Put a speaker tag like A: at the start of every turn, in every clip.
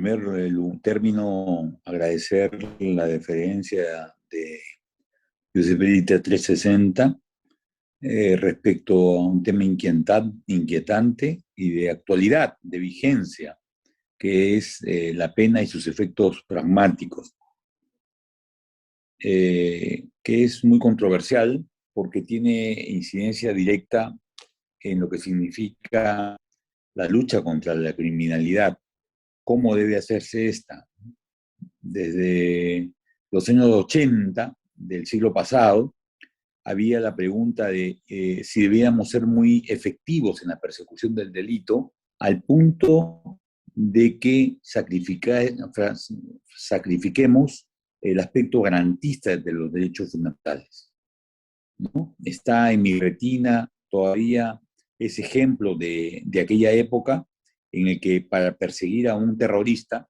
A: primer término, agradecer la deferencia de Usability 360 respecto a un tema inquietante y de actualidad, de vigencia, que es la pena y sus efectos pragmáticos, que es muy controversial porque tiene incidencia directa en lo que significa la lucha contra la criminalidad. ¿Cómo debe hacerse esta? Desde los años 80 del siglo pasado, había la pregunta de si debíamos ser muy efectivos en la persecución del delito, al punto de que sacrifiquemos el aspecto garantista de los derechos fundamentales, ¿no? Está en mi retina todavía ese ejemplo de aquella época en el que para perseguir a un terrorista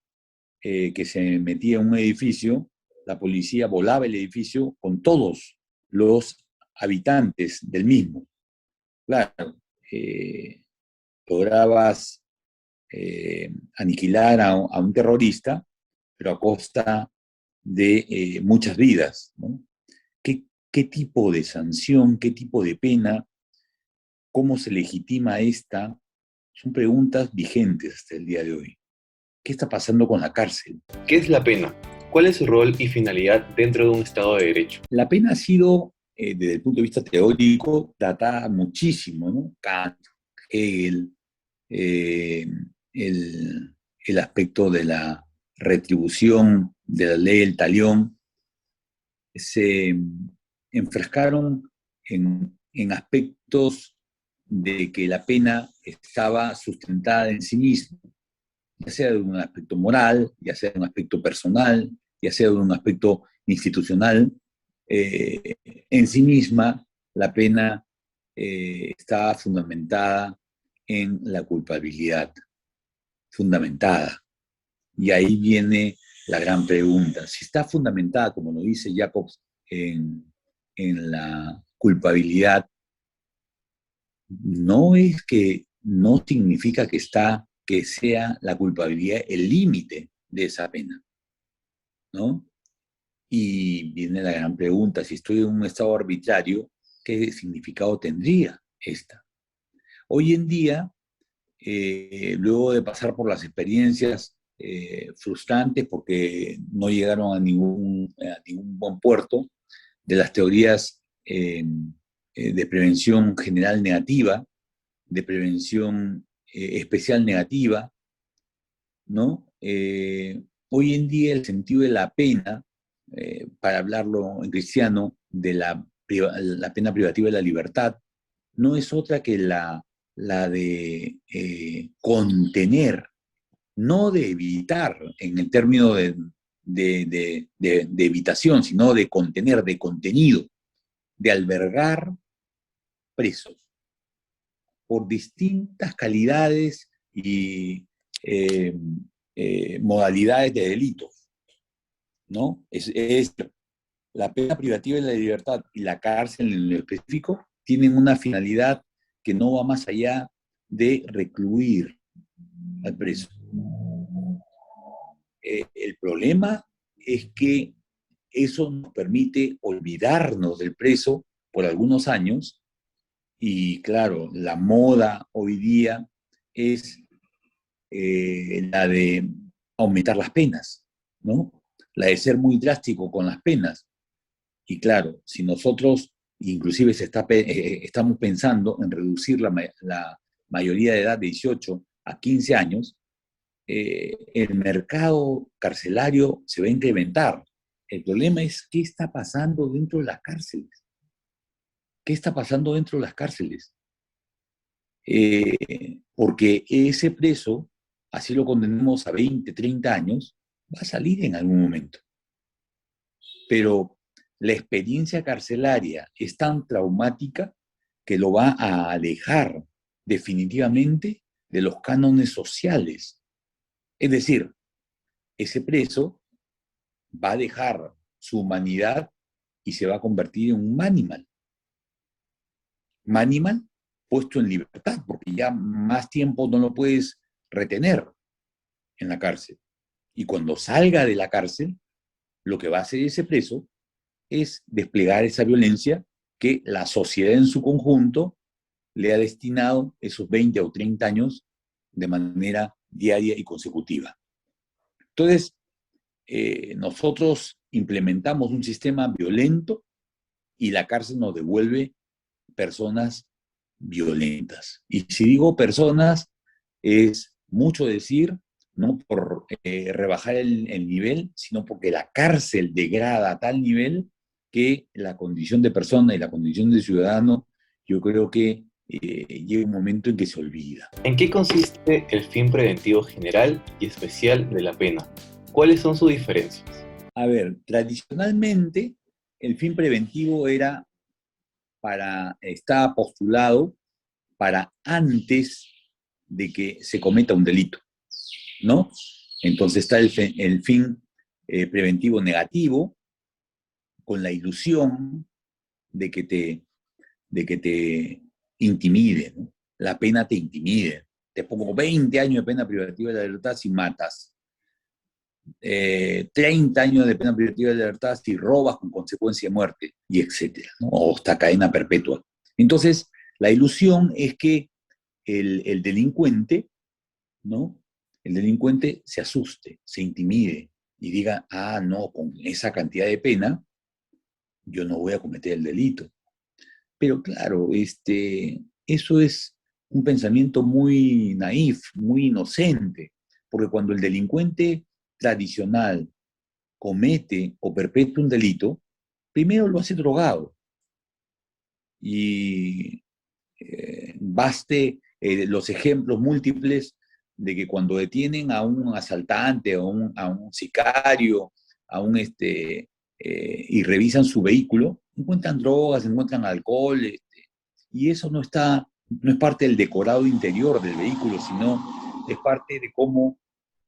A: que se metía en un edificio, la policía volaba el edificio con todos los habitantes del mismo. Claro, lograbas aniquilar a un terrorista, pero a costa de muchas vidas, ¿no? ¿Qué tipo de sanción, qué tipo de pena, cómo se legitima esta? Son preguntas vigentes hasta el día de hoy. ¿Qué está pasando con la cárcel?
B: ¿Qué es la pena? ¿Cuál es su rol y finalidad dentro de un Estado de Derecho?
A: La pena ha sido, desde el punto de vista teórico, tratada muchísimo, ¿no? Kant, Hegel, eh, el aspecto de la retribución, de la ley del talión, se enfrascaron en aspectos de que la pena estaba sustentada en sí misma, ya sea de un aspecto moral, ya sea de un aspecto personal, ya sea de un aspecto institucional. En sí misma, la pena está fundamentada en la culpabilidad, fundamentada. Y ahí viene la gran pregunta. Si está fundamentada, como lo dice Jacobs, en la culpabilidad, no es que no significa que sea la culpabilidad el límite de esa pena, ¿no? Y viene la gran pregunta, si estoy en un estado arbitrario, ¿qué significado tendría esta? Hoy en día, luego de pasar por las experiencias frustrantes porque no llegaron a ningún buen puerto, de las teorías de prevención general negativa, de prevención especial negativa, ¿no? Hoy en día el sentido de la pena, para hablarlo en cristiano, de la pena privativa de la libertad, no es otra que la de contener, no de evitar en el término de evitación, sino de contener, de contenido, de albergar presos por distintas calidades y eh, modalidades de delitos, ¿no? La pena privativa de la libertad y la cárcel en lo específico tienen una finalidad que no va más allá de recluir al preso. El problema es que eso nos permite olvidarnos del preso por algunos años y claro, la moda hoy día es la de aumentar las penas, ¿no? La de ser muy drástico con las penas. Y claro, si nosotros inclusive estamos pensando en reducir la mayoría de edad de 18 a 15 años, el mercado carcelario se va a incrementar. El problema es qué está pasando dentro de las cárceles. ¿Qué está pasando dentro de las cárceles? Porque ese preso, así lo condenemos a 20, 30 años, va a salir en algún momento. Pero la experiencia carcelaria es tan traumática que lo va a alejar definitivamente de los cánones sociales. Es decir, ese preso va a dejar su humanidad y se va a convertir en un manimal. Manimal puesto en libertad, porque ya más tiempo no lo puedes retener en la cárcel. Y cuando salga de la cárcel, lo que va a hacer ese preso es desplegar esa violencia que la sociedad en su conjunto le ha destinado esos 20 o 30 años de manera diaria y consecutiva. Entonces, nosotros implementamos un sistema violento y la cárcel nos devuelve personas violentas. Y si digo personas, es mucho decir, no por rebajar el nivel, sino porque la cárcel degrada a tal nivel que la condición de persona y la condición de ciudadano, yo creo que llega un momento en que se olvida.
B: ¿En qué consiste el fin preventivo general y especial de la pena? ¿Cuáles son sus diferencias?
A: A ver, tradicionalmente el fin preventivo estaba postulado para antes de que se cometa un delito, ¿no? Entonces está el fin preventivo negativo, con la ilusión de que te intimide, ¿no? La pena te intimide. Te pongo 20 años de pena privativa de la libertad si matas. 30 años de pena privativa de la libertad si robas con consecuencia de muerte, y etcétera, ¿no? O hasta cadena perpetua. Entonces, la ilusión es que el delincuente, ¿no? El delincuente se asuste, se intimide y diga, ah, no, con esa cantidad de pena yo no voy a cometer el delito. Pero claro, eso es un pensamiento muy naif, muy inocente, porque cuando el delincuente tradicional comete o perpetra un delito, primero lo hace drogado. Y baste los ejemplos múltiples de que cuando detienen a un asaltante, a un sicario, y revisan su vehículo, encuentran drogas, encuentran alcohol, y eso no es parte del decorado interior del vehículo, sino es parte de cómo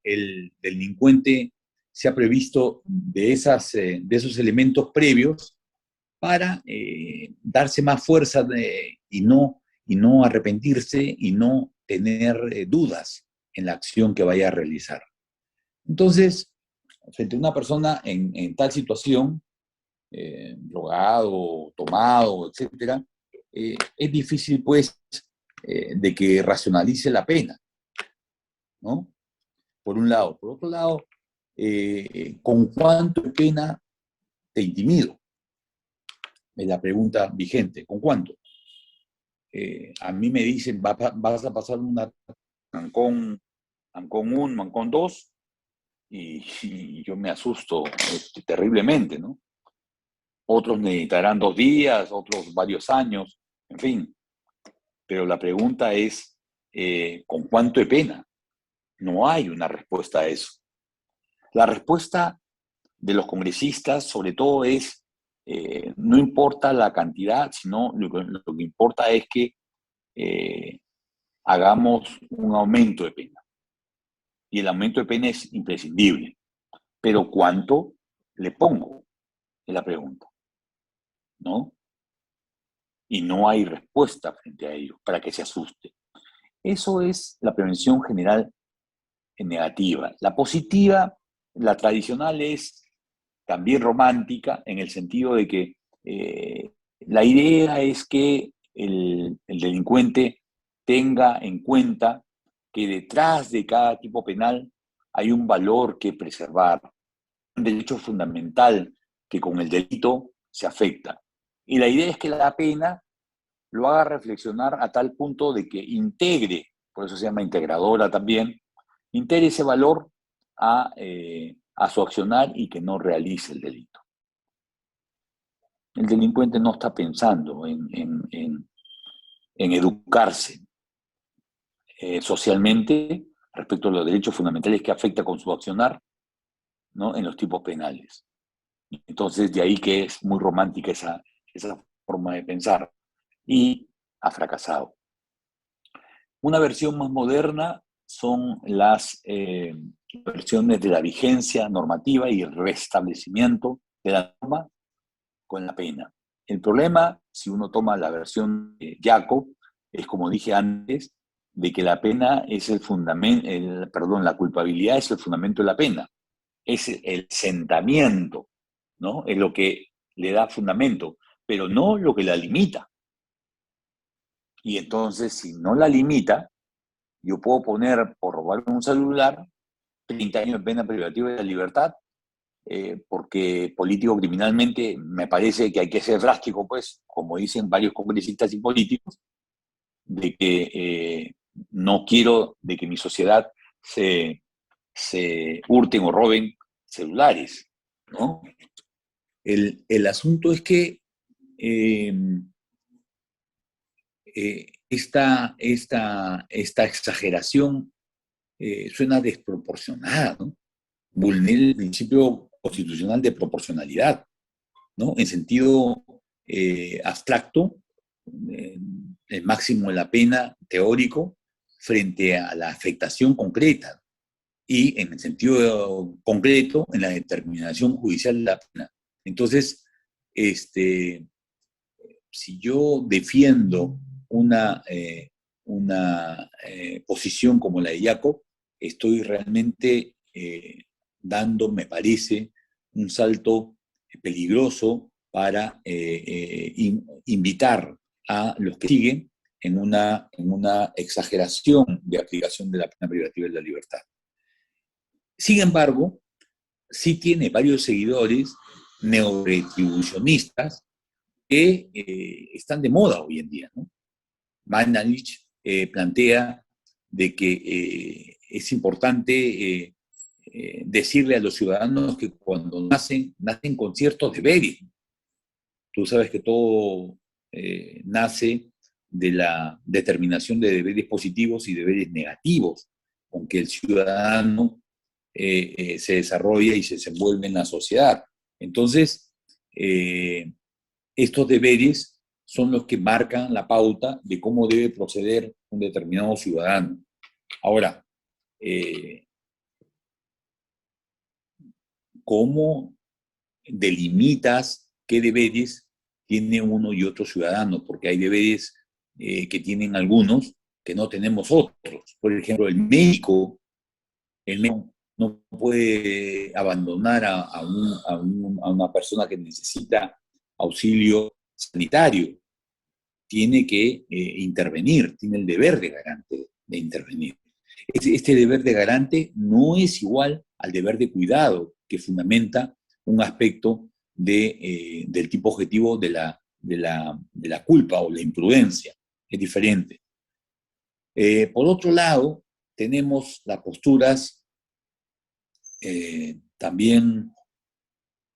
A: el delincuente se ha previsto de esos elementos previos para darse más fuerza y no arrepentirse y no tener dudas en la acción que vaya a realizar. Entonces, frente a una persona en tal situación, drogado, tomado, etcétera, es difícil, pues, de que racionalice la pena, ¿no? Por un lado. Por otro lado, ¿con cuánto de pena te intimido? Es la pregunta vigente. ¿Con cuánto? A mí me dicen, vas a pasar una Mancón 1, Mancón 2, y yo me asusto terriblemente, ¿no? Otros necesitarán 2 días, otros varios años, en fin. Pero la pregunta es, ¿con cuánto de pena? No hay una respuesta a eso. La respuesta de los congresistas, sobre todo, es, no importa la cantidad, sino lo que importa es que hagamos un aumento de pena. Y el aumento de pena es imprescindible. Pero ¿cuánto le pongo? Es la pregunta, ¿no? Y no hay respuesta frente a ello para que se asuste. Eso es la prevención general negativa. La positiva, la tradicional, es también romántica en el sentido de que la idea es que el delincuente tenga en cuenta que detrás de cada tipo penal hay un valor que preservar, un derecho fundamental que con el delito se afecta. Y la idea es que la pena lo haga reflexionar a tal punto de que integre, por eso se llama integradora también, integre ese valor a su accionar y que no realice el delito. El delincuente no está pensando en educarse socialmente respecto a los derechos fundamentales que afecta con su accionar, ¿no? En los tipos penales. Entonces, de ahí que es muy romántica esa forma de pensar. Y ha fracasado. Una versión más moderna son las versiones de la vigencia normativa y el restablecimiento de la norma con la pena. El problema, si uno toma la versión de Jacob, es, como dije antes, de que la pena es el fundamento, la culpabilidad es el fundamento de la pena. es el sentamiento, ¿no? Es lo que le da fundamento, pero no lo que la limita. Y entonces, si no la limita, yo puedo poner por robar un celular 30 años de pena privativa de la libertad, porque político criminalmente me parece que hay que ser drástico, pues, como dicen varios congresistas y políticos, de que no quiero de que mi sociedad se hurten o roben celulares, ¿no? El asunto es que eh, esta exageración suena desproporcionada, ¿no? Vulnera el principio constitucional de proporcionalidad, ¿no? En sentido abstracto, eh, el máximo de la pena teórico frente a la afectación concreta y en el sentido concreto en la determinación judicial de la pena. Entonces, si yo defiendo una posición como la de Jacob, estoy realmente dando, me parece, un salto peligroso para invitar a los que siguen en una exageración de aplicación de la pena privativa de la libertad. Sin embargo, sí tiene varios seguidores neoretribucionistas que están de moda hoy en día, ¿no? Mandalich plantea de que es importante decirle a los ciudadanos que cuando nacen con ciertos deberes. Tú sabes que todo nace de la determinación de deberes positivos y deberes negativos, con que el ciudadano se desarrolla y se desenvuelve en la sociedad. Entonces, estos deberes son los que marcan la pauta de cómo debe proceder un determinado ciudadano. Ahora, ¿cómo delimitas qué deberes tiene uno y otro ciudadano? Porque hay deberes que tienen algunos que no tenemos otros. Por ejemplo, el médico no puede abandonar a una persona que necesita auxilio sanitario. Tiene que intervenir, tiene el deber de garante de intervenir. Este deber de garante no es igual al deber de cuidado que fundamenta un aspecto del tipo objetivo de la culpa o la imprudencia. Es diferente. Por otro lado, tenemos las posturas también,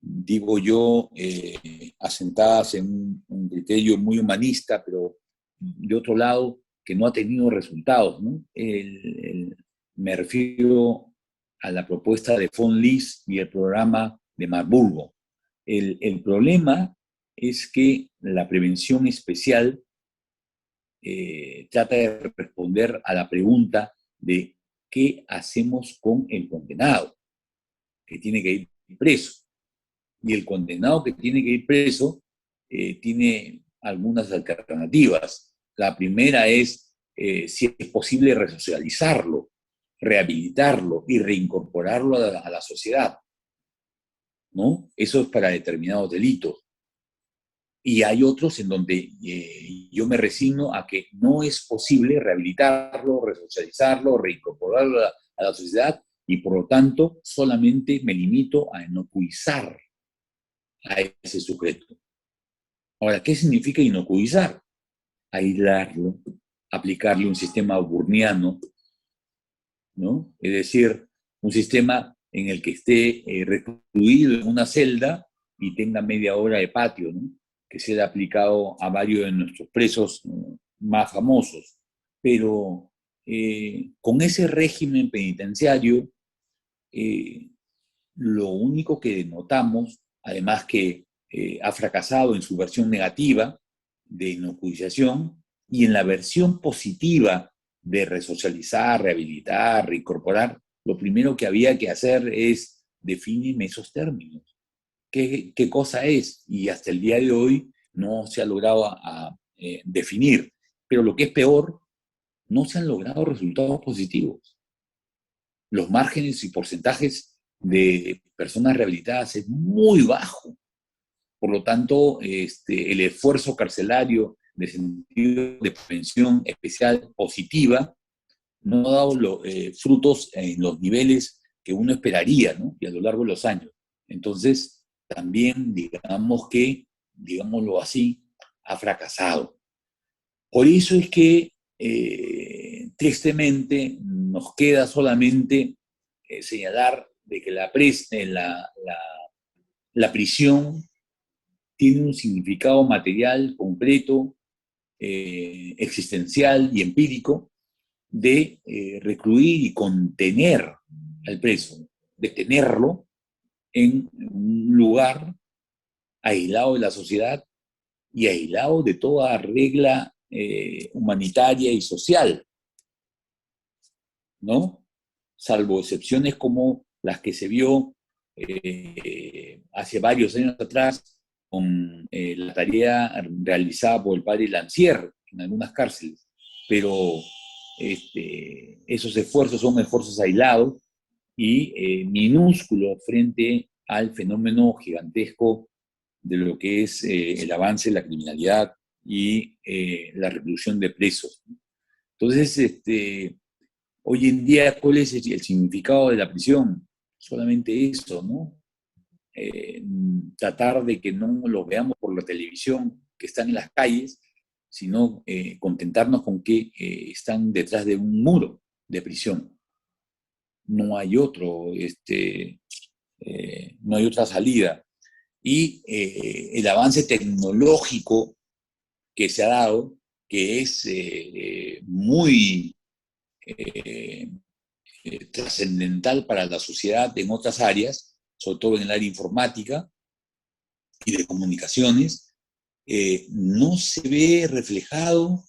A: digo yo, asentadas en un criterio muy humanista, pero de otro lado, que no ha tenido resultados, ¿no? Me refiero a la propuesta de von Lis y el programa de Marburgo. El problema es que la prevención especial trata de responder a la pregunta de qué hacemos con el condenado, que tiene que ir preso. Y el condenado que tiene que ir preso tiene algunas alternativas. La primera es si es posible resocializarlo, rehabilitarlo y reincorporarlo a la sociedad, ¿no? Eso es para determinados delitos. Y hay otros en donde yo me resigno a que no es posible rehabilitarlo, resocializarlo, reincorporarlo a la sociedad y por lo tanto solamente me limito a inoculizar a ese sujeto. Ahora, ¿qué significa inoculizar? Aislarlo, aplicarle un sistema burniano, ¿no? Es decir, un sistema en el que esté recluido en una celda y tenga media hora de patio, ¿no? Que sea aplicado a varios de nuestros presos más famosos. Pero con ese régimen penitenciario, lo único que notamos, además que ha fracasado en su versión negativa de inoculización y en la versión positiva de resocializar, rehabilitar, reincorporar, lo primero que había que hacer es definir esos términos. ¿Qué cosa es? Y hasta el día de hoy no se ha logrado definir. Pero lo que es peor, no se han logrado resultados positivos. Los márgenes y porcentajes de personas rehabilitadas es muy bajo. Por lo tanto, el esfuerzo carcelario de sentido de prevención especial positiva no ha dado frutos en los niveles que uno esperaría, ¿no? Y a lo largo de los años. Entonces, también digamos que, digámoslo así, ha fracasado. Por eso es que, tristemente, nos queda solamente señalar de que la prisión tiene un significado material concreto, existencial y empírico de recluir y contener al preso, de tenerlo en un lugar aislado de la sociedad y aislado de toda regla humanitaria y social, ¿no? Salvo excepciones como las que se vio hace varios años atrás con la tarea realizada por el padre Lancier en algunas cárceles. Pero esos esfuerzos son esfuerzos aislados y minúsculos frente al fenómeno gigantesco de lo que es el avance de la criminalidad y la reclusión de presos. Entonces, hoy en día, ¿cuál es el significado de la prisión? Solamente eso, ¿no? Tratar de que no lo veamos por la televisión que están en las calles, sino contentarnos con que están detrás de un muro de prisión. No hay no hay otra salida. Y el avance tecnológico que se ha dado, que es muy eh, trascendental para la sociedad en otras áreas, sobre todo en el área informática y de comunicaciones, no se ve reflejado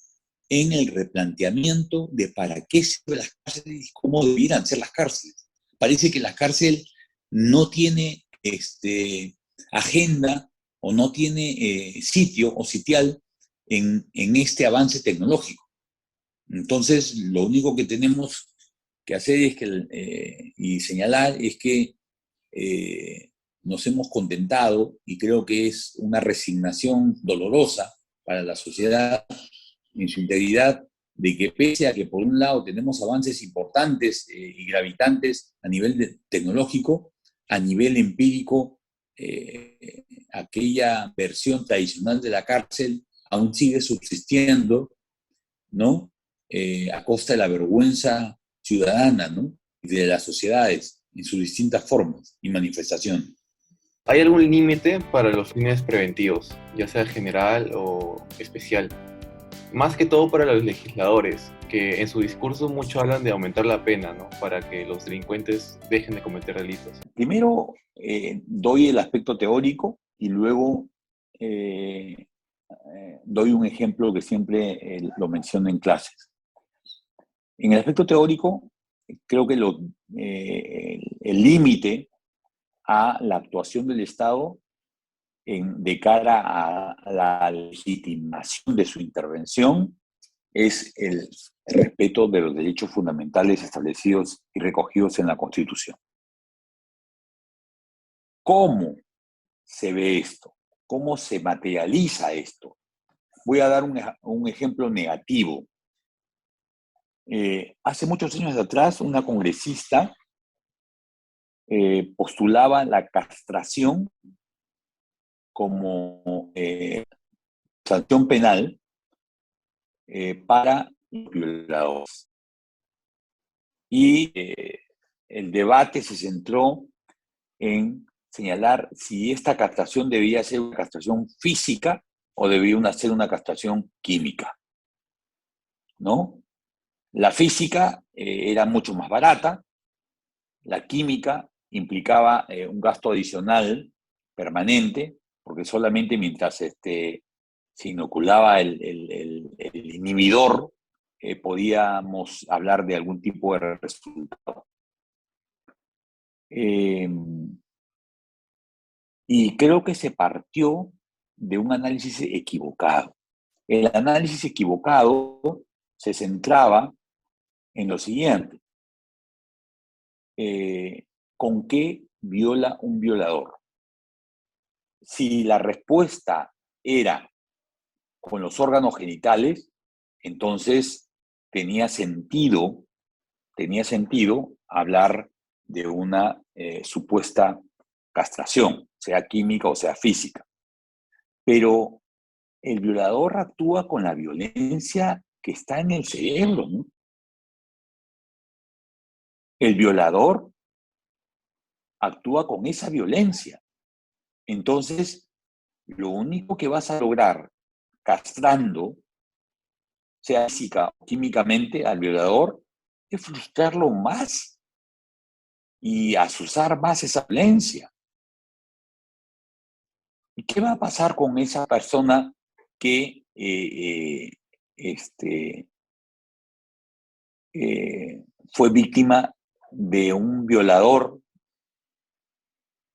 A: en el replanteamiento de para qué sirven las cárceles y cómo debieran ser las cárceles. Parece que la cárcel no tiene agenda o no tiene sitio o sitial en este avance tecnológico. Entonces, lo único que tenemos que hacer es y señalar es que nos hemos contentado, y creo que es una resignación dolorosa para la sociedad en su integridad, de que pese a que por un lado tenemos avances importantes y gravitantes a nivel tecnológico, a nivel empírico, aquella versión tradicional de la cárcel aún sigue subsistiendo, ¿no? A costa de la vergüenza ciudadana, ¿no? Y de las sociedades en sus distintas formas y manifestaciones.
B: ¿Hay algún límite para los fines preventivos, ya sea general o especial? Más que todo para los legisladores, que en su discurso mucho hablan de aumentar la pena, ¿no? Para que los delincuentes dejen de cometer delitos.
A: Primero doy el aspecto teórico y luego doy un ejemplo que siempre lo menciono en clases. En el aspecto teórico, creo que el límite a la actuación del Estado de cara a la legitimación de su intervención es el respeto de los derechos fundamentales establecidos y recogidos en la Constitución. ¿Cómo se ve esto? ¿Cómo se materializa esto? Voy a dar un ejemplo negativo. Hace muchos años atrás, una congresista postulaba la castración como sanción penal para los violadores. Y el debate se centró en señalar si esta castración debía ser una castración física o debía ser una castración química, ¿no? La física era mucho más barata, la química implicaba un gasto adicional permanente, porque solamente mientras se inoculaba el inhibidor, podíamos hablar de algún tipo de resultado. Y creo que se partió de un análisis equivocado. El análisis equivocado se centraba en lo siguiente. ¿con qué viola un violador? Si la respuesta era con los órganos genitales, entonces tenía sentido hablar de una supuesta castración, sea química o sea física. Pero el violador actúa con la violencia que está en el cerebro, ¿no? El violador actúa con esa violencia. Entonces, lo único que vas a lograr castrando, sea física o químicamente, al violador, es frustrarlo más y azuzar más esa violencia. ¿Y qué va a pasar con esa persona que fue víctima de un violador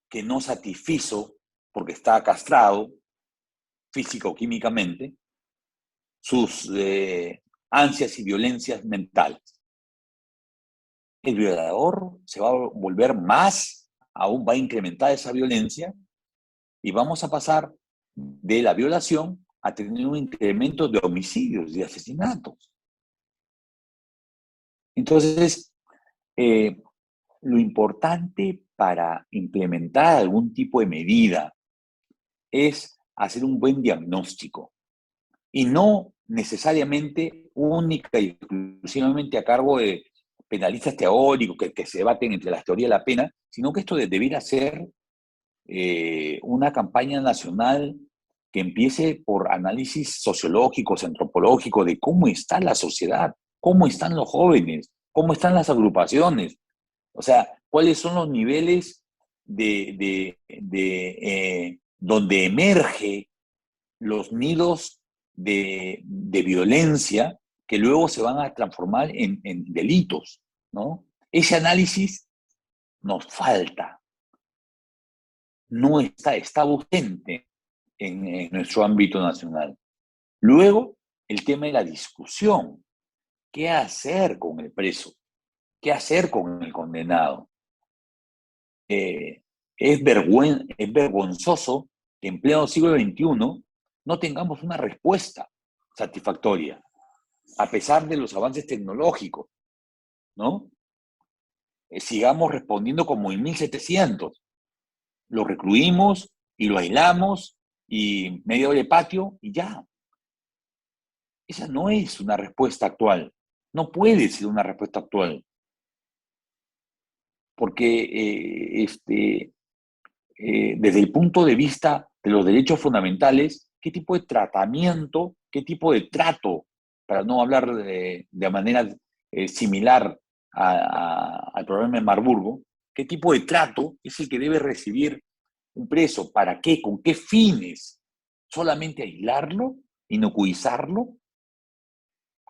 A: que no satisfizo porque está castrado física o químicamente sus ansias y violencias mentales? El violador se va a volver más, aún va a incrementar esa violencia y vamos a pasar de la violación a tener un incremento de homicidios y asesinatos. Entonces, lo importante para implementar algún tipo de medida es hacer un buen diagnóstico y no necesariamente única y exclusivamente a cargo de penalistas teóricos que se debaten entre las teorías de la pena, sino que esto debiera ser una campaña nacional que empiece por análisis sociológicos, antropológicos, de cómo está la sociedad, cómo están los jóvenes, cómo están las agrupaciones, o sea, cuáles son los niveles donde emerge los nidos de violencia que luego se van a transformar en delitos, ¿no? Ese análisis nos falta, no está ausente en nuestro ámbito nacional. Luego, el tema de la discusión. ¿Qué hacer con el preso? ¿Qué hacer con el condenado? Es vergonzoso que en pleno siglo XXI no tengamos una respuesta satisfactoria, a pesar de los avances tecnológicos, ¿no? Sigamos respondiendo como en 1700. Lo recluimos y lo aislamos y media hora de patio y ya. Esa no es una respuesta actual. No puede ser una respuesta actual. Porque desde el punto de vista de los derechos fundamentales, qué tipo de tratamiento, qué tipo de trato, para no hablar de manera similar al problema de Marburgo, qué tipo de trato es el que debe recibir un preso, para qué, con qué fines, solamente aislarlo, inocuizarlo,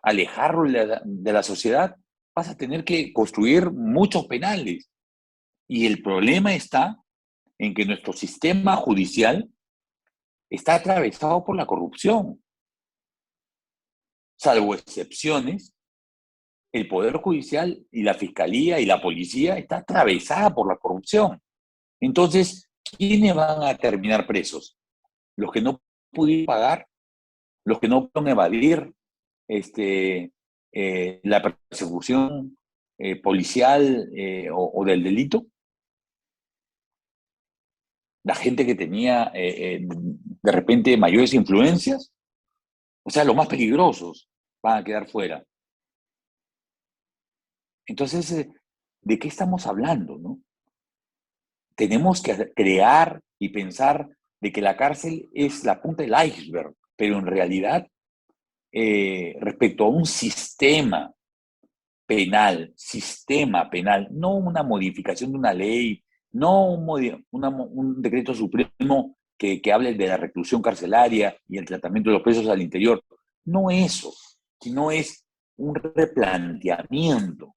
A: alejarlo de la sociedad. Vas a tener que construir muchos penales. Y el problema está en que nuestro sistema judicial está atravesado por la corrupción. Salvo excepciones, el Poder Judicial y la Fiscalía y la Policía está atravesada por la corrupción. Entonces, ¿quiénes van a terminar presos? Los que no pudieron pagar, los que no pudieron evadir la persecución policial o del delito. La gente que tenía de repente mayores influencias, o sea, los más peligrosos van a quedar fuera. Entonces, ¿de qué estamos hablando, no? Tenemos que crear y pensar de que la cárcel es la punta del iceberg, pero en realidad, respecto a un sistema penal, no una modificación de una ley, no un decreto supremo que hable de la reclusión carcelaria y el tratamiento de los presos al interior. No eso, sino es un replanteamiento.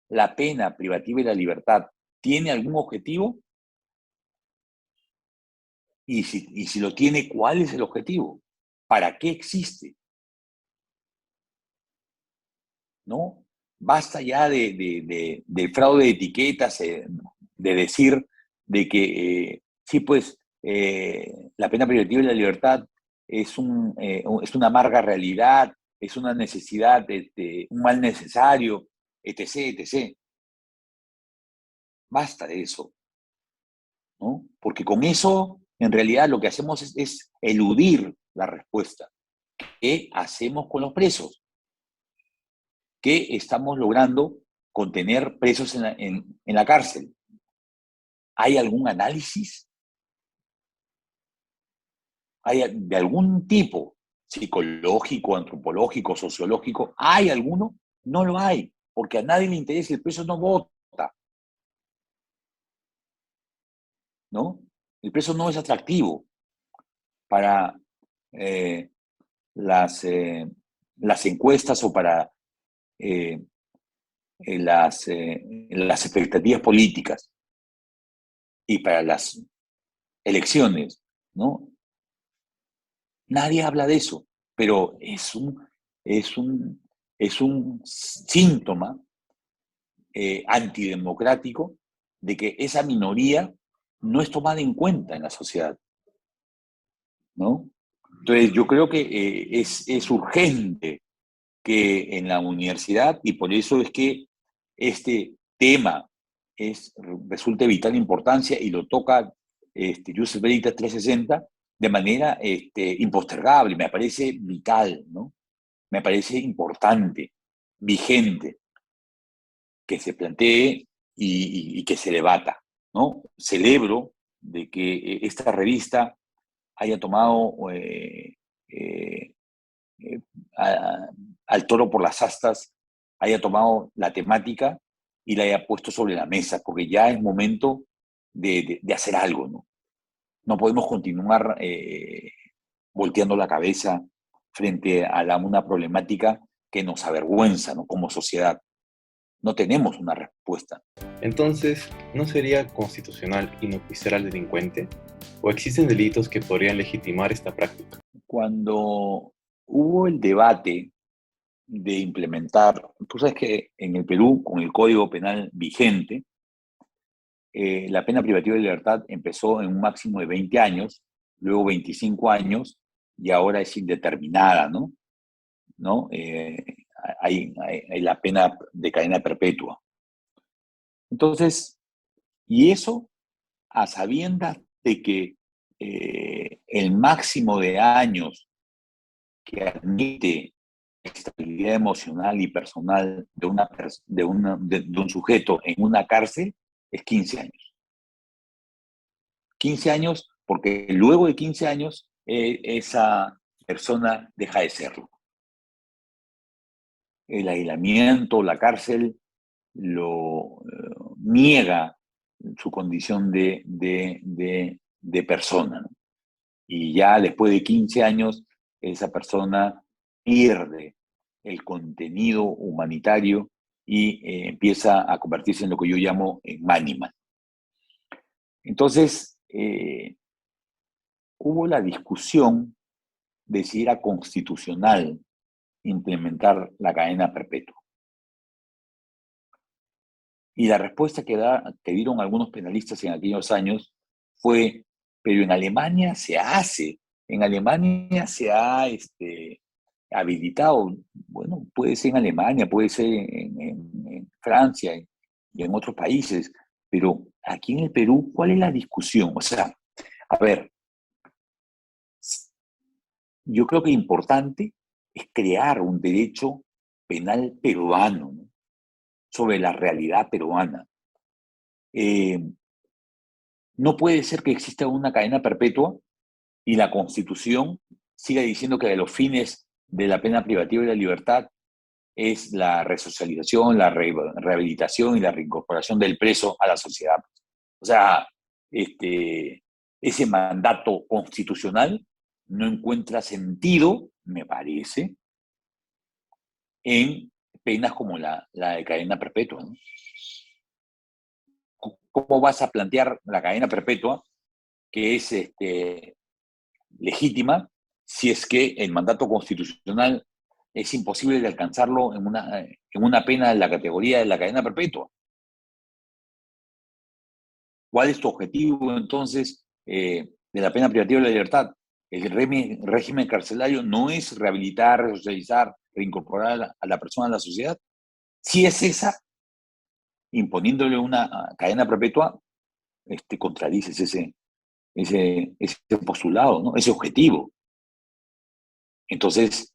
A: ¿La pena privativa de la libertad tiene algún objetivo? Y si lo tiene, ¿cuál es el objetivo? ¿Para qué existe? ¿No? Basta ya del fraude de etiquetas, de decir de que sí, pues la pena privativa de la libertad es una amarga realidad, es una necesidad, un mal necesario, etc., etc. Basta de eso, ¿no? Porque con eso, en realidad, lo que hacemos es eludir la respuesta. ¿Qué hacemos con los presos? ¿Qué estamos logrando contener presos en la cárcel? ¿Hay algún análisis? ¿Hay de algún tipo, psicológico, antropológico, sociológico? ¿Hay alguno? No lo hay, porque a nadie le interesa, el preso no vota, ¿no? El preso no es atractivo para eh, las, eh, las encuestas o para eh, las expectativas políticas y para las elecciones, ¿no? Nadie habla de eso, pero es un, es un síntoma antidemocrático de que esa minoría no es tomada en cuenta en la sociedad, ¿no? Entonces, yo creo que es urgente que en la universidad, y por eso es que este tema resulta de vital importancia y lo toca Joseph Veritas 360 de manera impostergable, me parece vital, ¿no? Me parece importante, vigente, que se plantee y que se debata, ¿no? Celebro de que esta revista haya tomado eh, eh, a, al toro por las astas, haya tomado la temática y la haya puesto sobre la mesa, porque ya es momento de hacer algo, ¿no? No podemos continuar volteando la cabeza frente a una problemática que nos avergüenza, ¿no? Como sociedad. No tenemos una respuesta.
B: Entonces, ¿no sería constitucional inocultar al delincuente? ¿O existen delitos que podrían legitimar esta práctica?
A: Cuando hubo el debate de implementar, tú sabes que en el Perú, con el Código Penal vigente, la pena privativa de libertad empezó en un máximo de 20 años, luego 25 años y ahora es indeterminada, ¿no? ¿No? Hay la pena de cadena perpetua. Entonces, y eso a sabiendas de que el máximo de años que admite estabilidad emocional y personal de un sujeto en una cárcel es 15 años. 15 años porque luego de 15 años esa persona deja de serlo. El aislamiento, la cárcel, lo niega su condición de persona, ¿no? Y ya después de 15 años, esa persona pierde el contenido humanitario y empieza a convertirse en lo que yo llamo en manimal. Entonces, hubo la discusión de si era constitucional implementar la cadena perpetua. Y la respuesta que dieron algunos penalistas en aquellos años fue, pero en Alemania se hace, en Alemania se ha habilitado, bueno, puede ser en Alemania, puede ser en Francia y en otros países, pero aquí en el Perú, ¿cuál es la discusión? O sea, a ver, yo creo que importante es crear un derecho penal peruano, ¿no? Sobre la realidad peruana. No puede ser que exista una cadena perpetua y la Constitución siga diciendo que de los fines de la pena privativa de la libertad es la resocialización, la rehabilitación y la reincorporación del preso a la sociedad. O sea, ese mandato constitucional no encuentra sentido, me parece, en penas como la de cadena perpetua, ¿no? ¿Cómo vas a plantear la cadena perpetua, que es legítima, si es que el mandato constitucional es imposible de alcanzarlo en una pena de la categoría de la cadena perpetua? ¿Cuál es tu objetivo entonces de la pena privativa de la libertad? El régimen carcelario no es rehabilitar, resocializar, reincorporar a la persona a la sociedad. Si es esa, imponiéndole una cadena perpetua, contradices ese postulado, ¿no? Ese objetivo. Entonces,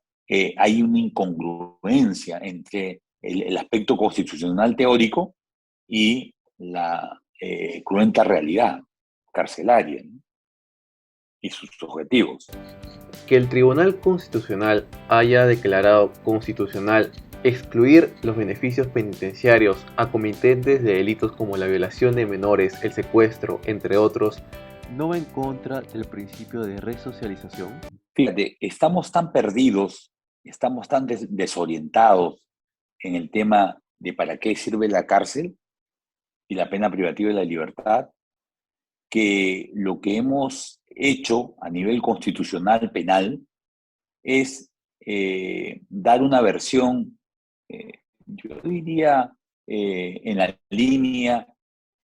A: hay una incongruencia entre el aspecto constitucional teórico y la cruenta realidad carcelaria, ¿no? Y sus objetivos.
B: Que el Tribunal Constitucional haya declarado constitucional excluir los beneficios penitenciarios a comitentes de delitos como la violación de menores, el secuestro, entre otros,
C: ¿no va en contra del principio de resocialización?
A: Fíjate, estamos tan perdidos, estamos tan desorientados en el tema de para qué sirve la cárcel y la pena privativa de la libertad, que lo que hemos hecho a nivel constitucional penal es dar una versión, yo diría, en la línea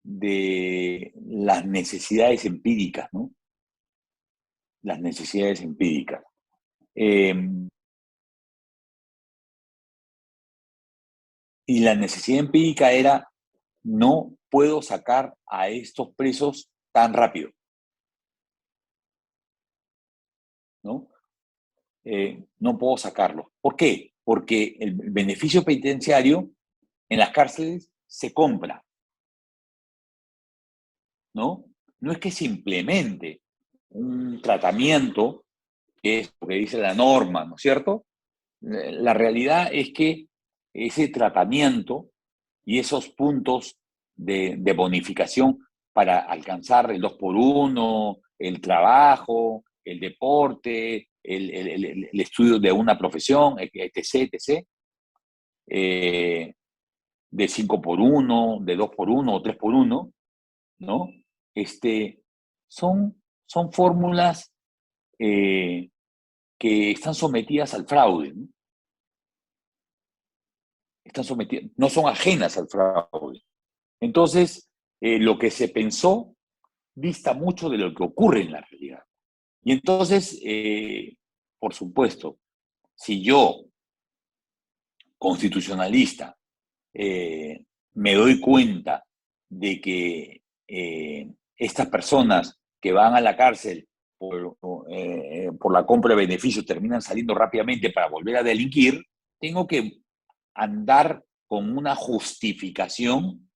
A: de las necesidades empíricas, ¿no? Las necesidades empíricas. Y la necesidad empírica era, no puedo sacar a estos presos tan rápido, ¿no? No puedo sacarlos. ¿Por qué? Porque el beneficio penitenciario en las cárceles se compra, ¿no? No es que se implemente un tratamiento, que es lo que dice la norma, ¿no es cierto? La realidad es que ese tratamiento y esos puntos de bonificación para alcanzar el 2x1, el trabajo, el deporte, el estudio de una profesión, etc., etc., de 5x1, de 2x1 o 3x1, ¿no? Son fórmulas que están sometidas al fraude, ¿no? Están sometidas, no son ajenas al fraude. Entonces, lo que se pensó dista mucho de lo que ocurre en la realidad. Y entonces, por supuesto, si yo, constitucionalista, me doy cuenta de que estas personas que van a la cárcel por la compra de beneficios terminan saliendo rápidamente para volver a delinquir, tengo que andar con una justificación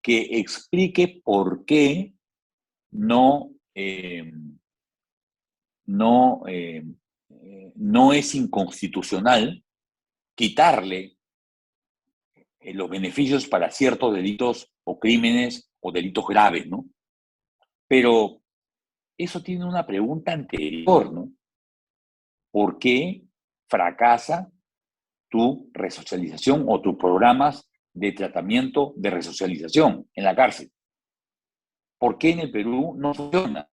A: que explique por qué no, no es inconstitucional quitarle los beneficios para ciertos delitos o crímenes o delitos graves, ¿no? Pero eso tiene una pregunta anterior, ¿no? ¿Por qué fracasa tu resocialización o tus programas de tratamiento de resocialización en la cárcel? ¿Por qué en el Perú no funciona?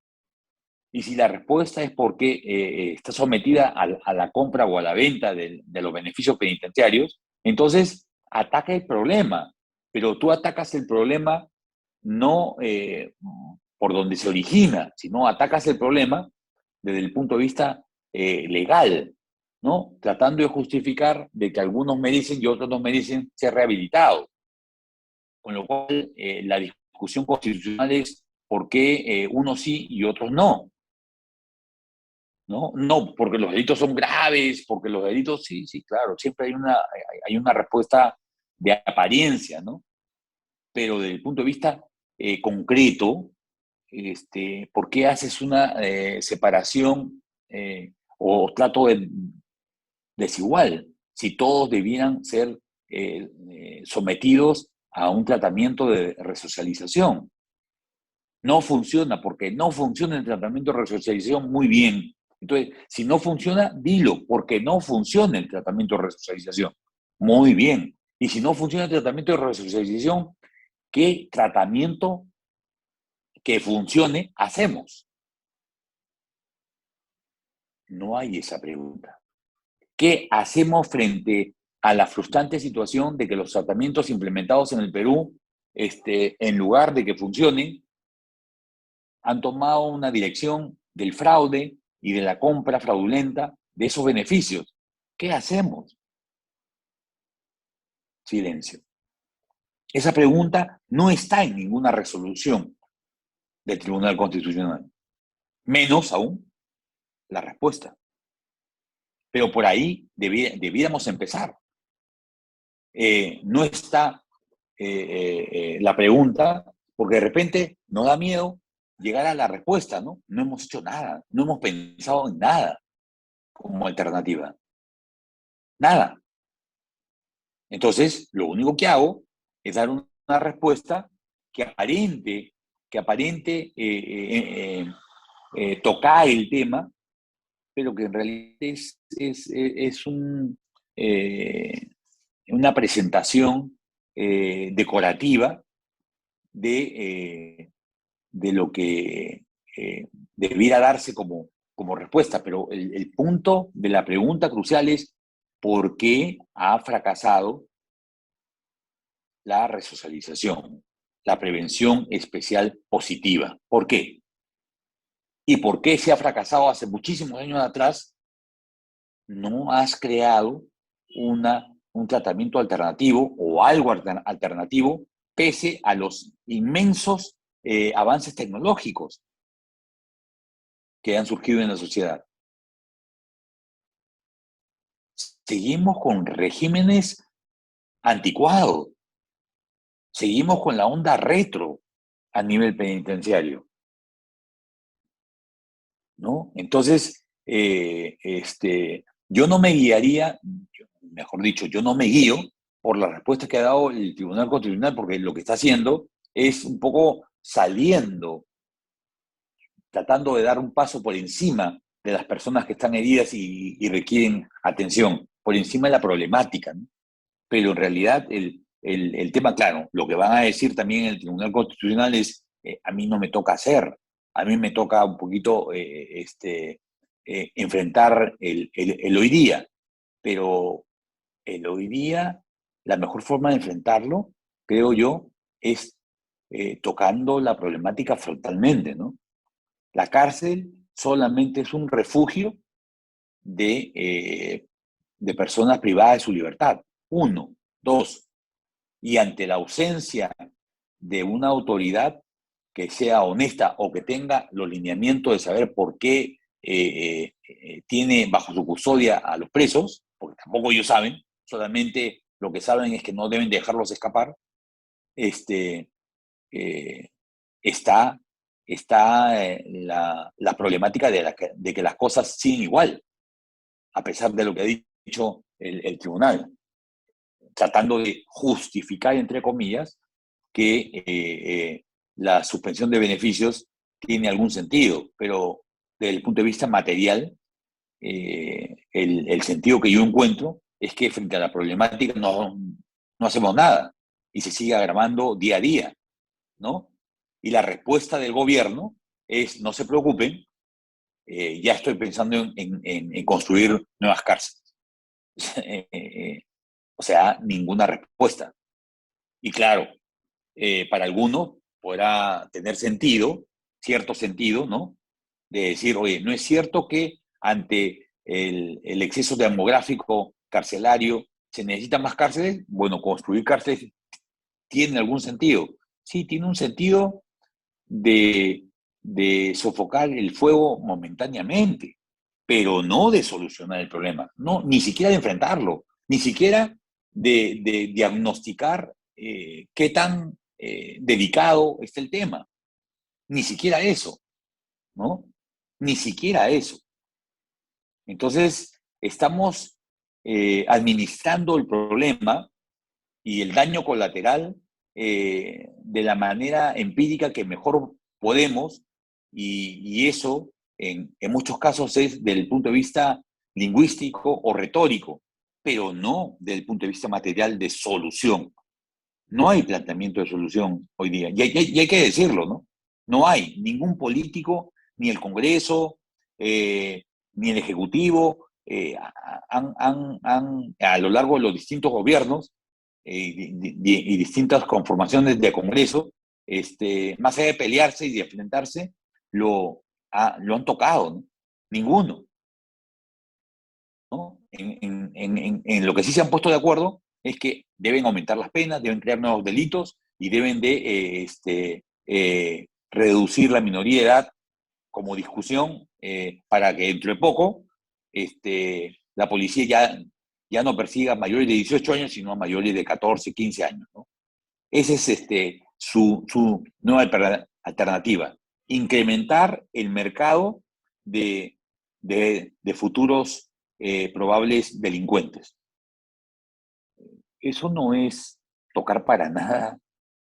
A: Y si la respuesta es porque está sometida a la compra o a la venta de los beneficios penitenciarios, entonces ataca el problema. Pero tú atacas el problema no por donde se origina, sino atacas el problema desde el punto de vista legal, ¿no? Tratando de justificar de que algunos merecen y otros no merecen ser rehabilitados. Con lo cual, la discusión constitucional es por qué unos sí y otros no. ¿No? No, porque los delitos son graves, porque los delitos, sí, sí, claro, siempre hay una respuesta de apariencia, ¿no? Pero desde el punto de vista concreto, ¿por qué haces una separación o trato desigual si todos debieran ser sometidos a un tratamiento de resocialización? No funciona, porque no funciona el tratamiento de resocialización muy bien. Entonces, si no funciona, dilo, porque no funciona el tratamiento de resocialización. Muy bien. Y si no funciona el tratamiento de resocialización, ¿qué tratamiento que funcione hacemos? No hay esa pregunta. ¿Qué hacemos frente a la frustrante situación de que los tratamientos implementados en el Perú en lugar de que funcionen, han tomado una dirección del fraude y de la compra fraudulenta de esos beneficios. ¿Qué hacemos? Silencio. Esa pregunta no está en ninguna resolución del Tribunal Constitucional, menos aún la respuesta. Pero por ahí debiéramos empezar. No está la pregunta, porque de repente nos da miedo llegar a la respuesta, ¿no? No hemos hecho nada, no hemos pensado en nada como alternativa. Nada. Entonces, lo único que hago es dar una respuesta que aparente tocar el tema, pero que en realidad es una presentación decorativa de lo que debiera darse como respuesta. Pero el punto de la pregunta crucial es ¿por qué ha fracasado la resocialización, la prevención especial positiva? ¿Por qué? ¿Y por qué se ha fracasado hace muchísimos años atrás? No has creado un tratamiento alternativo o algo alternativo pese a los inmensos avances tecnológicos que han surgido en la sociedad. Seguimos con regímenes anticuados, seguimos con la onda retro a nivel penitenciario, ¿no? Entonces, yo no me guiaría, mejor dicho, yo no me guío por la respuesta que ha dado el Tribunal Constitucional, porque lo que está haciendo es un poco saliendo, tratando de dar un paso por encima de las personas que están heridas y requieren atención, por encima de la problemática, ¿no? Pero en realidad el tema, claro, lo que van a decir también en el Tribunal Constitucional es, a mí no me toca hacer, a mí me toca un poquito enfrentar el hoy día, pero el hoy día, la mejor forma de enfrentarlo, creo yo, es tocando la problemática frontalmente, ¿no? La cárcel solamente es un refugio de personas privadas de su libertad. Uno. Dos, y ante la ausencia de una autoridad que sea honesta o que tenga los lineamientos de saber por qué tiene bajo su custodia a los presos, porque tampoco ellos saben, solamente lo que saben es que no deben dejarlos escapar, está la problemática de que las cosas siguen igual, a pesar de lo que ha dicho el tribunal, tratando de justificar, entre comillas, que la suspensión de beneficios tiene algún sentido, pero desde el punto de vista material, el sentido que yo encuentro es que frente a la problemática no hacemos nada y se sigue agravando día a día, ¿no? Y la respuesta del gobierno es, no se preocupen, ya estoy pensando en construir nuevas cárceles. O sea, ninguna respuesta. Y claro, para algunos podrá tener sentido, cierto sentido, ¿no? De decir, oye, ¿no es cierto que ante el exceso demográfico carcelario se necesitan más cárceles? Bueno, construir cárceles tiene algún sentido. Sí, tiene un sentido de sofocar el fuego momentáneamente, pero no de solucionar el problema, no, ni siquiera de enfrentarlo, ni siquiera de diagnosticar qué tan delicado está el tema. Ni siquiera eso, ¿no? Ni siquiera eso. Entonces, estamos administrando el problema y el daño colateral de la manera empírica que mejor podemos, y eso en muchos casos es desde el punto de vista lingüístico o retórico, pero no desde el punto de vista material de solución. No hay planteamiento de solución hoy día, y hay que decirlo, ¿no? No hay ningún político, ni el Congreso, ni el Ejecutivo, a lo largo de los distintos gobiernos, y distintas conformaciones de Congreso, más allá de pelearse y de enfrentarse, lo han tocado, ¿no? Ninguno, ¿no? En lo que sí se han puesto de acuerdo es que deben aumentar las penas, deben crear nuevos delitos y deben de reducir la minoría de edad como discusión para que dentro de poco la policía ya no persiga a mayores de 18 años, sino a mayores de 14, 15 años, ¿no? Esa es su nueva alternativa, incrementar el mercado de, de futuros probables delincuentes. Eso no es tocar para nada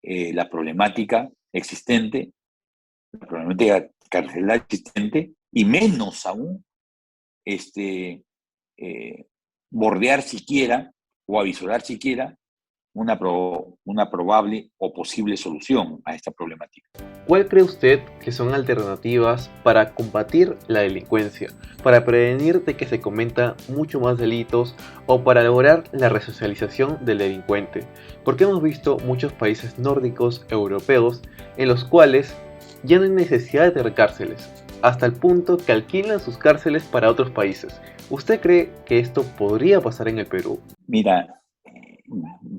A: la problemática existente, la problemática carcelaria existente, y menos aún eh, bordear siquiera o avisorar siquiera una probable o posible solución a esta problemática.
B: ¿Cuál cree usted que son alternativas para combatir la delincuencia, para prevenir de que se cometan mucho más delitos o para lograr la resocialización del delincuente? Porque hemos visto muchos países nórdicos, europeos, en los cuales ya no hay necesidad de tener cárceles, hasta el punto que alquilan sus cárceles para otros países. ¿Usted cree que esto podría pasar en el Perú?
A: Mira,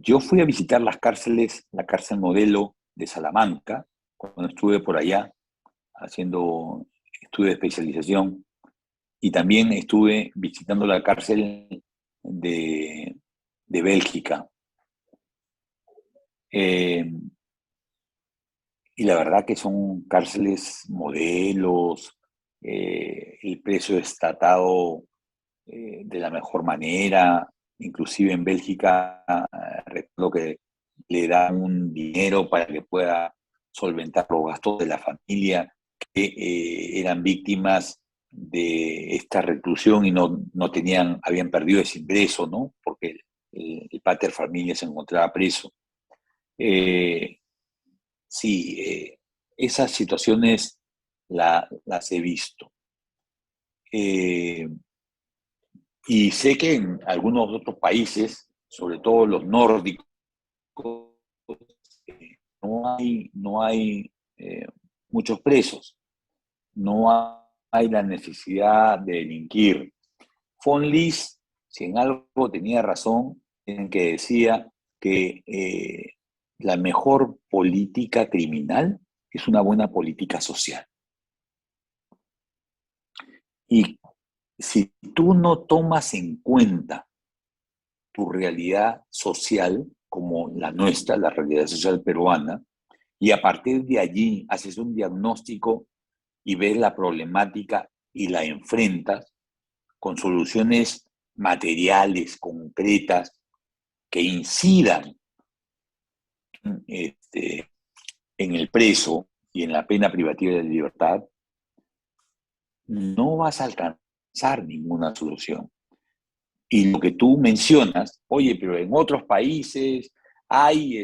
A: yo fui a visitar las cárceles, la cárcel modelo de Salamanca, cuando estuve por allá haciendo estudio de especialización, y también estuve visitando la cárcel de Bélgica. Y la verdad que son cárceles modelos, el precio es tratado de la mejor manera, inclusive en Bélgica recuerdo que le dan un dinero para que pueda solventar los gastos de la familia que eran víctimas de esta reclusión y no tenían, habían perdido ese ingreso, ¿no? Porque el pater familia se encontraba preso. Sí, esas situaciones las he visto. Y sé que en algunos otros países, sobre todo los nórdicos, no hay muchos presos, hay la necesidad de delinquir. Von Lis, si en algo tenía razón, en que decía que la mejor política criminal es una buena política social. Y si tú no tomas en cuenta tu realidad social, como la nuestra, la realidad social peruana, y a partir de allí haces un diagnóstico y ves la problemática y la enfrentas con soluciones materiales, concretas, que incidan en el preso y en la pena privativa de libertad, no vas a alcanzar ninguna solución. Y lo que tú mencionas, oye, pero en otros países hay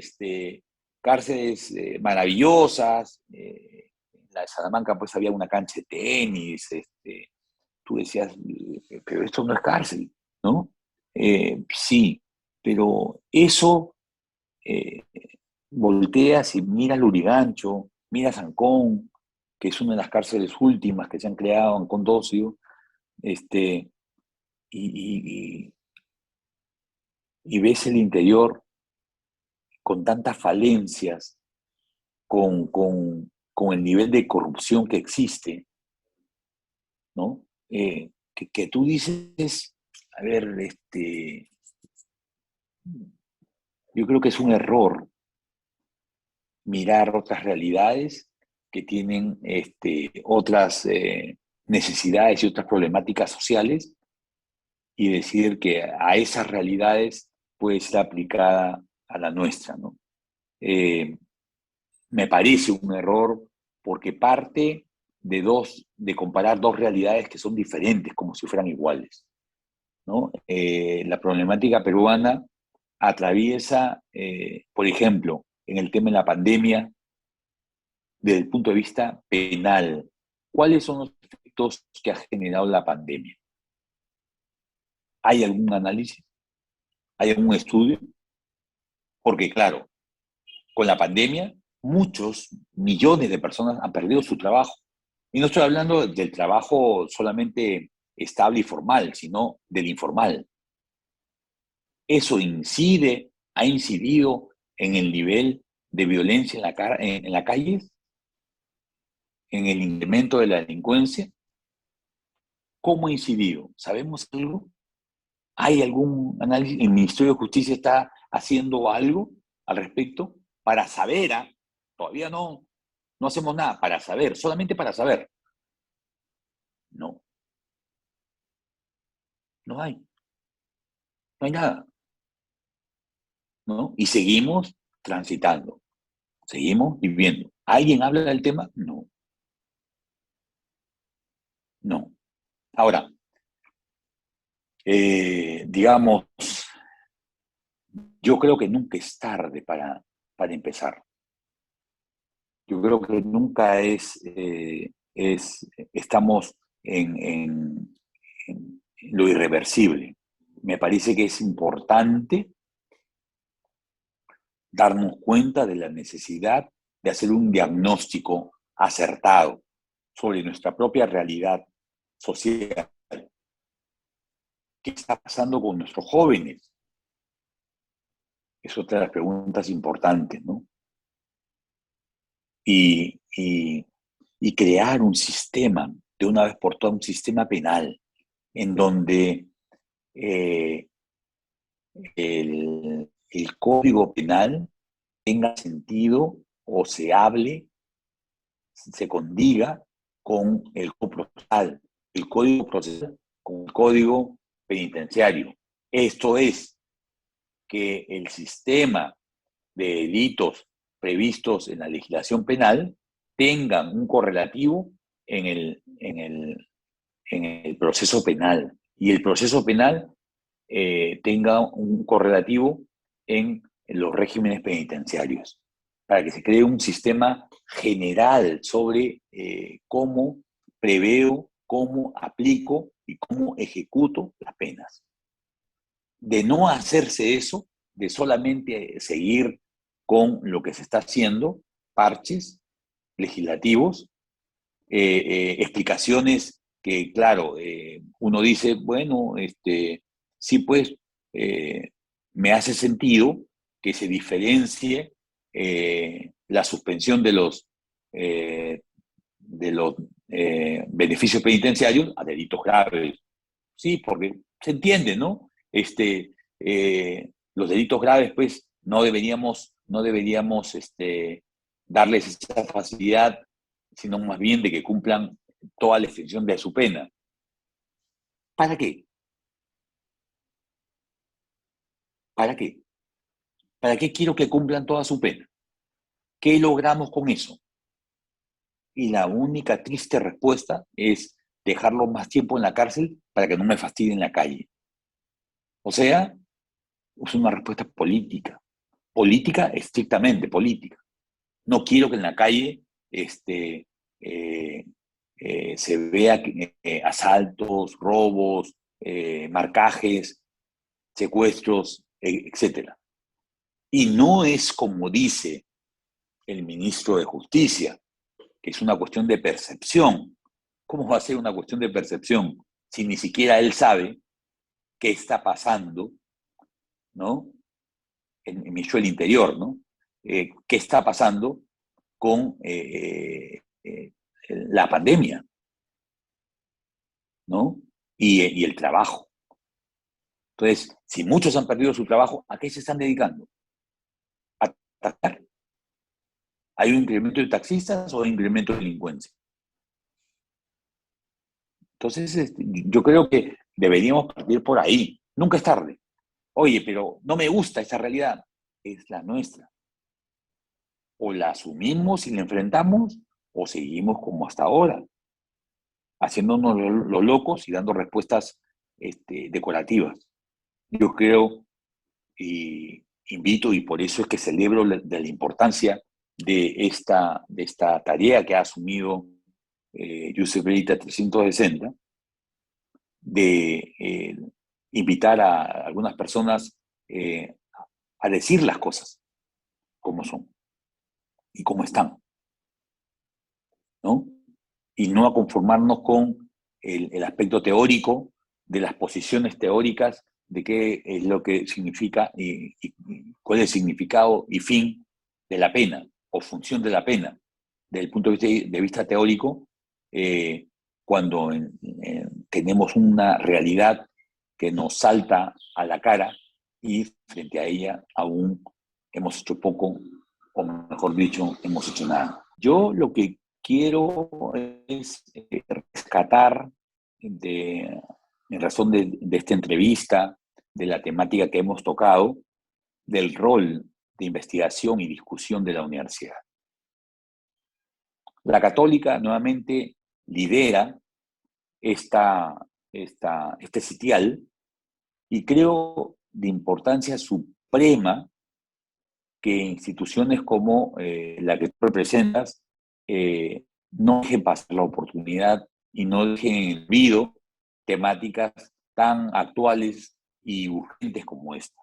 A: cárceles maravillosas, en la de Salamanca pues había una cancha de tenis, tú decías, pero esto no es cárcel, ¿no? Sí, pero eso eh, volteas y miras Lurigancho, miras Ancón, que es una de las cárceles últimas que se han creado, Ancón Docio, y, y, y ves el interior con tantas falencias, con el nivel de corrupción que existe, ¿no? Que tú dices, a ver, yo creo que es un error mirar otras realidades que tienen otras necesidades y otras problemáticas sociales y decir que a esas realidades puede ser aplicada a la nuestra, ¿no? Me parece un error porque parte de comparar dos realidades que son diferentes como si fueran iguales, ¿no? La problemática peruana atraviesa, por ejemplo, en el tema de la pandemia, desde el punto de vista penal. ¿Cuáles son los efectos que ha generado la pandemia? ¿Hay algún análisis? ¿Hay algún estudio? Porque claro, con la pandemia, muchos millones de personas han perdido su trabajo. Y no estoy hablando del trabajo solamente estable y formal, sino del informal. Eso ha incidido en el nivel de violencia en la calle, en el incremento de la delincuencia. ¿Cómo ha incidido? ¿Sabemos algo? ¿Hay algún análisis? ¿El Ministerio de Justicia está haciendo algo al respecto para saber? Todavía no hacemos nada para saber, solamente para saber. No, no hay nada, ¿no? Y seguimos transitando, seguimos viviendo. ¿Alguien habla del tema? No, no. Ahora, digamos, yo creo que nunca es tarde para empezar. Yo creo que nunca estamos en lo irreversible. Me parece que es importante darnos cuenta de la necesidad de hacer un diagnóstico acertado sobre nuestra propia realidad social. ¿Qué está pasando con nuestros jóvenes? Es otra de las preguntas importantes, ¿no? Y crear un sistema, de una vez por todas, un sistema penal, en donde el código penal tenga sentido o se hable, se condiga con el código procesal con el código penitenciario. Esto es, que el sistema de delitos previstos en la legislación penal tengan un correlativo en el proceso penal, y el proceso penal tenga un correlativo en los regímenes penitenciarios, para que se cree un sistema general sobre cómo preveo, cómo aplico y cómo ejecuto las penas. De no hacerse eso, de solamente seguir con lo que se está haciendo, parches legislativos, explicaciones que, claro, uno dice, bueno, sí, pues, me hace sentido que se diferencie la suspensión de los beneficios penitenciarios a delitos graves. Sí, porque se entiende, ¿no? Los delitos graves, pues, no deberíamos darles esa facilidad, sino más bien de que cumplan toda la extensión de su pena. ¿Para qué? ¿Para qué? ¿Para qué quiero que cumplan toda su pena? ¿Qué logramos con eso? Y la única triste respuesta es dejarlo más tiempo en la cárcel para que no me fastidien en la calle. O sea, es una respuesta política. Política, estrictamente política. No quiero que en la calle se vea asaltos, robos, marcajes, secuestros, etc. Y no es como dice el ministro de Justicia, que es una cuestión de percepción. ¿Cómo va a ser una cuestión de percepción si ni siquiera él sabe qué está pasando, ¿no? En mi suelo interior, ¿no? ¿Qué está pasando con la pandemia, ¿no? Y el trabajo. Entonces, si muchos han perdido su trabajo, ¿a qué se están dedicando? A tratar. ¿Hay un incremento de taxistas o hay un incremento de delincuencia? Entonces, yo creo que deberíamos partir por ahí. Nunca es tarde. Oye, pero no me gusta esa realidad. Es la nuestra. O la asumimos y la enfrentamos, o seguimos como hasta ahora, haciéndonos los locos y dando respuestas decorativas. Yo creo y invito, y por eso es que celebro de la importancia de esta tarea que ha asumido Josep Brita 360, de invitar a algunas personas a decir las cosas, cómo son y cómo están, ¿no? Y no a conformarnos con el aspecto teórico de las posiciones teóricas de qué es lo que significa y cuál es el significado y fin de la pena o función de la pena desde el punto de vista teórico, cuando tenemos una realidad que nos salta a la cara y frente a ella aún hemos hecho poco, o mejor dicho, hemos hecho nada. Yo lo que quiero es rescatar en razón de esta entrevista, de la temática que hemos tocado, del rol de investigación y discusión de la universidad. La Católica nuevamente lidera este sitial y creo de importancia suprema que instituciones como la que tú representas no dejen pasar la oportunidad y no dejen en el olvido temáticas tan actuales y urgentes como esta.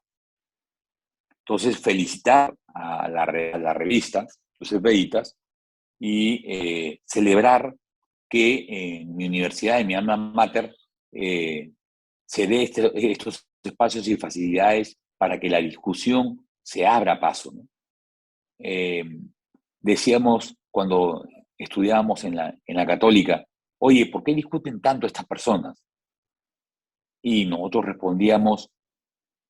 A: Entonces, felicitar a la revista, Los Veritas, y celebrar que en mi universidad, en mi alma mater, se dé estos espacios y facilidades para que la discusión se abra paso, ¿no? Decíamos cuando estudiábamos en la Católica, oye, ¿por qué discuten tanto estas personas? Y nosotros respondíamos,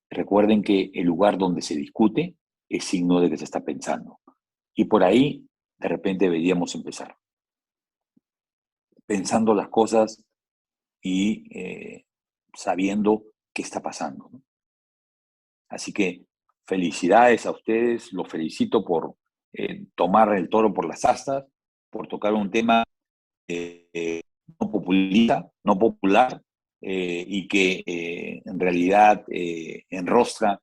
A: recuerden que el lugar donde se discute es signo de que se está pensando. Y por ahí, de repente, deberíamos empezar. Pensando las cosas y sabiendo qué está pasando, ¿no? Así que felicidades a ustedes, los felicito por tomar el toro por las astas, por tocar un tema no populista, no popular, y que en realidad enrostra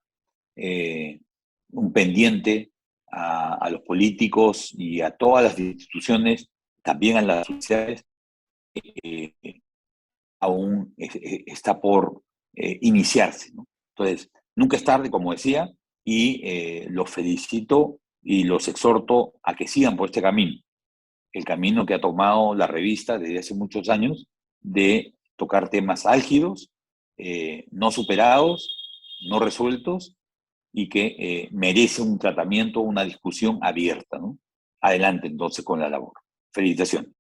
A: un pendiente a los políticos y a todas las instituciones, también a las sociedades, aún está por iniciarse, ¿no? Entonces, nunca es tarde, como decía, y los felicito y los exhorto a que sigan por este camino, el camino que ha tomado la revista desde hace muchos años de tocar temas álgidos, no superados, no resueltos, y que merece un tratamiento, una discusión abierta, ¿no? Adelante entonces con la labor. Felicitaciones.